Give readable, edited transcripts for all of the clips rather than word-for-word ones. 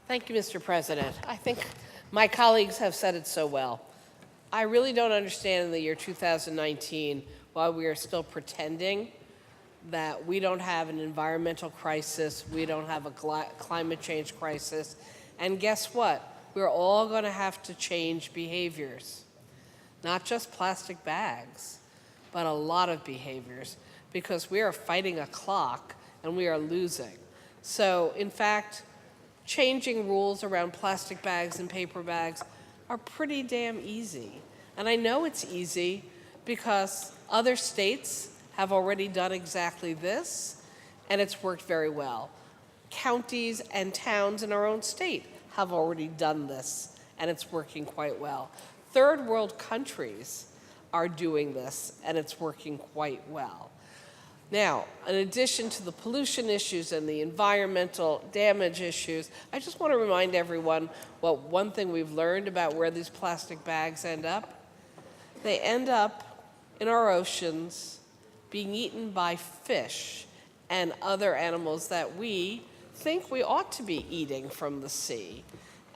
Thank you, Mr. President. I think my colleagues have said it so well. I really don't understand in the year 2019 why we are still pretending that we don't have an environmental crisis, we don't have a climate change crisis, and guess what? We're all going to have to change behaviors. Not just plastic bags, but a lot of behaviors, because we are fighting a clock and we are losing. So, in fact, changing rules around plastic bags and paper bags are pretty damn easy. And I know it's easy because other states have already done exactly this, and it's worked very well. Counties and towns in our own state have already done this, and it's working quite well. Third world countries are doing this, and it's working quite well. Now, in addition to the pollution issues and the environmental damage issues, I just want to remind everyone what one thing we've learned about where these plastic bags end up. They end up in our oceans being eaten by fish and other animals that we think we ought to be eating from the sea.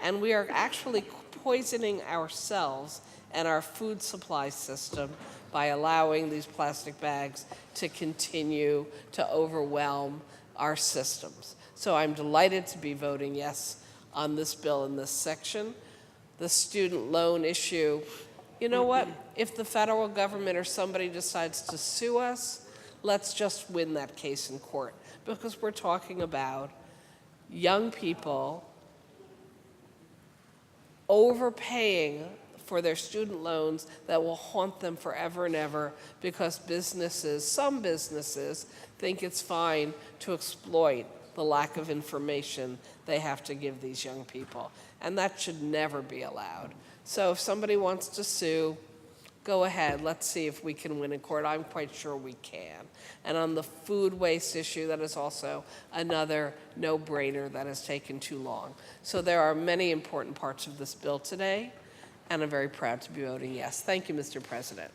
And we are actually poisoning ourselves and our food supply system by allowing these plastic bags to continue to overwhelm our systems. So I'm delighted to be voting yes on this bill in this section. The student loan issue, you know what? If the federal government or somebody decides to sue us, let's just win that case in court, because we're talking about young people overpaying for their student loans that will haunt them forever and ever, because some businesses think it's fine to exploit the lack of information they have to give these young people. And that should never be allowed. So if somebody wants to sue, go ahead. Let's see if we can win in court. I'm quite sure we can. And on the food waste issue, that is also another no-brainer that has taken too long. So there are many important parts of this bill today, and I'm very proud to be voting yes. Thank you, Mr. President.